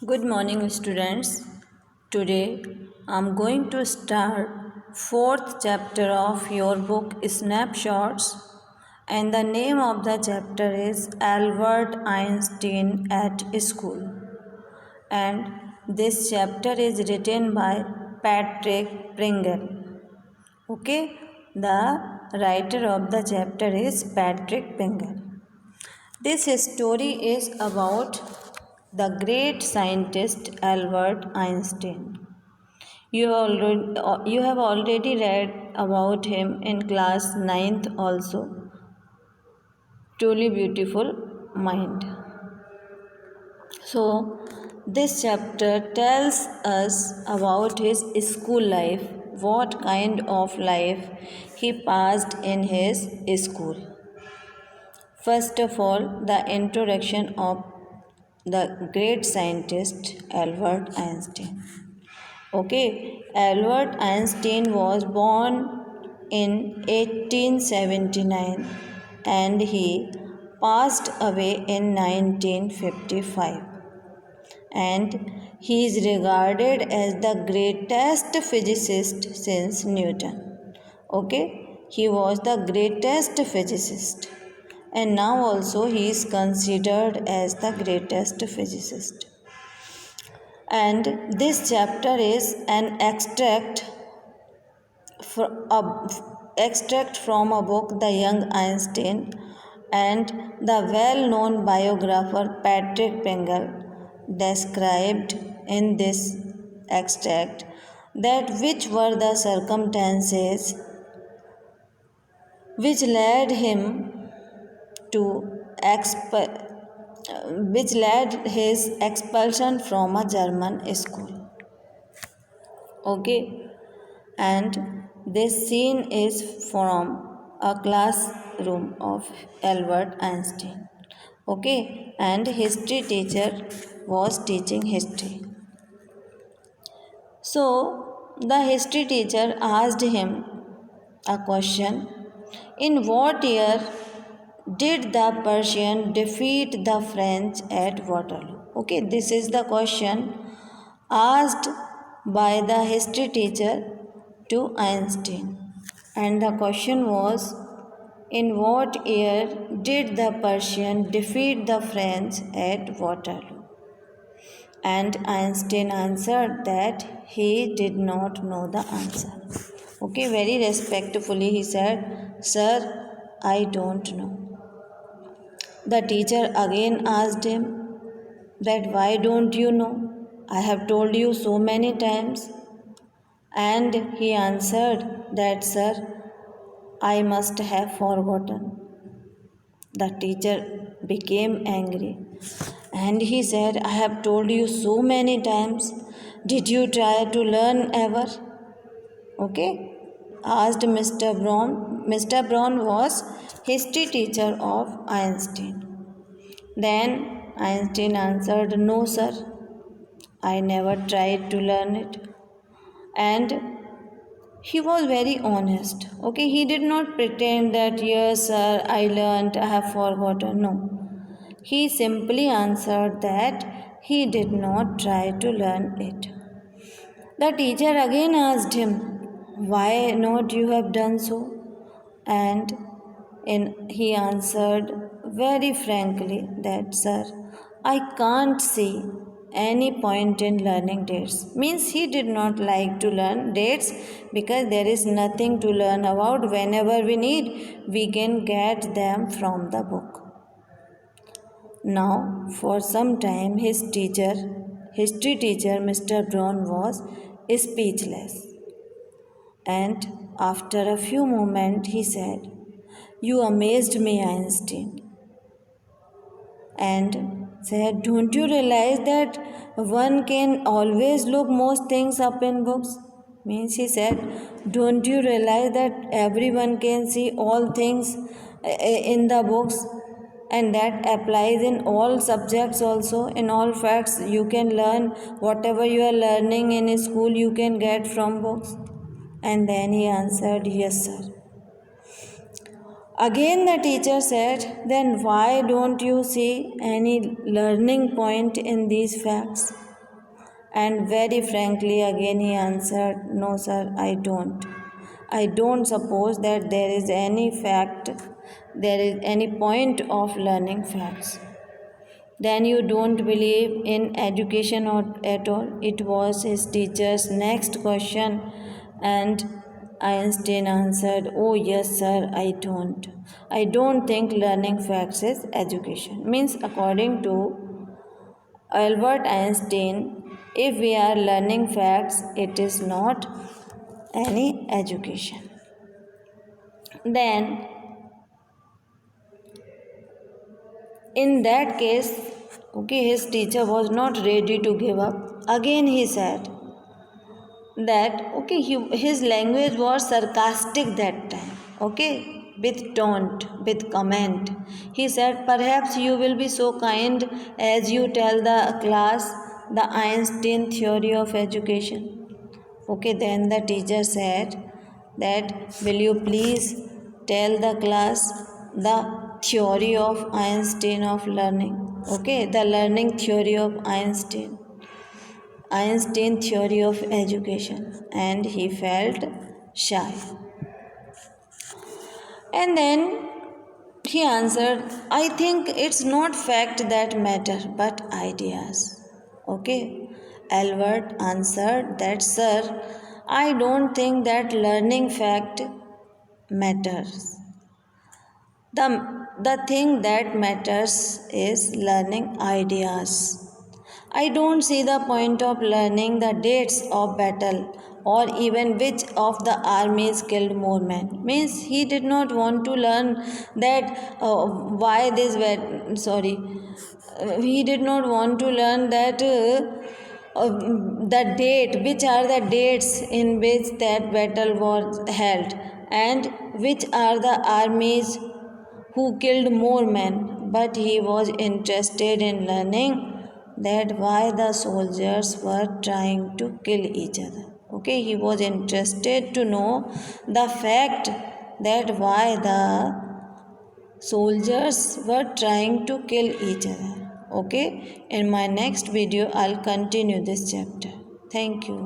Good morning, students. Today I'm going to start fourth chapter of your book Snapshots, and the name of the chapter is Albert Einstein at School. And this chapter is written by Patrick Pringle. Okay, the writer of the chapter is Patrick Pringle. This story is about the great scientist Albert Einstein. You have already read about him in class ninth also. Truly beautiful mind. So, this chapter tells us about his school life, what kind of life he passed in his school. First of all, the introduction of the great scientist Albert Einstein. Okay, Albert Einstein was born in 1879 and he passed away in 1955, and he is regarded as the greatest physicist since Newton. Okay, he was the greatest physicist, and now also he is considered as the greatest physicist. And this chapter is an extract from a book, The Young Einstein, and the well-known biographer Patrick Pringle described in this extract that which were the circumstances which led him to which led his expulsion from a German school. Okay, and this scene is from a classroom of Albert Einstein. Okay, and history teacher was teaching history. So the history teacher asked him a question: in what year did the Persian defeat the French at Waterloo? Okay, this is the question asked by the history teacher to Einstein. And the question was: in what year did the Persian defeat the French at Waterloo? And Einstein answered that he did not know the answer. Okay, very respectfully he said, "Sir, I don't know." The teacher again asked him that why don't you know? I have told you so many times. And he answered that, "Sir, I must have forgotten." The teacher became angry and he said, "I have told you so many times. Did you try to learn ever?" Okay? Asked Mr. Braun. Mr. Braun was history teacher of Einstein. Then Einstein answered, "No, sir, I never tried to learn it." And he was very honest. Okay, he did not pretend that, "Yes, sir, I learned, I have forgotten." No. He simply answered that he did not try to learn it. The teacher again asked him, "Why not you have done so?" And he answered very frankly that, "Sir, I can't see any point in learning dates." Means he did not like to learn dates because there is nothing to learn about. Whenever we need, we can get them from the book. Now, for some time, history teacher, Mr. Brown, was speechless. And after a few moments, he said, "You amazed me, Einstein." And said, "Don't you realize that one can always look most things up in books?" Means he said, "Don't you realize that everyone can see all things in the books? And that applies in all subjects also, in all facts. You can learn whatever you are learning in school, you can get from books." And then he answered, "Yes, sir." Again the teacher said, "Then why don't you see any learning point in these facts?" And very frankly, again he answered, "No, sir, I don't. I don't suppose that there is any point of learning facts." "Then you don't believe in education at all?" It was his teacher's next question, and Einstein answered, "Oh, yes, sir, I don't. I don't think learning facts is education." Means, according to Albert Einstein, if we are learning facts, it is not any education. Then, in that case, okay, his teacher was not ready to give up. Again, he said that, okay, his language was sarcastic that time, okay, with taunt, with comment. He said, "Perhaps you will be so kind as you tell the class the Einstein theory of education." Okay, then the teacher said that, "Will you please tell the class the theory of Einstein of learning?" Okay, the learning theory of Einstein theory of education, and he felt shy. And then he answered, "I think it's not fact that matter, but ideas." Okay. Albert answered that, "Sir, I don't think that learning fact matters. The thing that matters is learning ideas. I don't see the point of learning the dates of battle or even which of the armies killed more men." Means he did not want to learn that why this sorry he did not want to learn that the date, which are the dates in which that battle was held, and which are the armies who killed more men, but he was interested in learning that why the soldiers were trying to kill each other. Okay, he was interested to know the fact that why the soldiers were trying to kill each other. Okay, in my next video I'll continue this chapter. Thank you.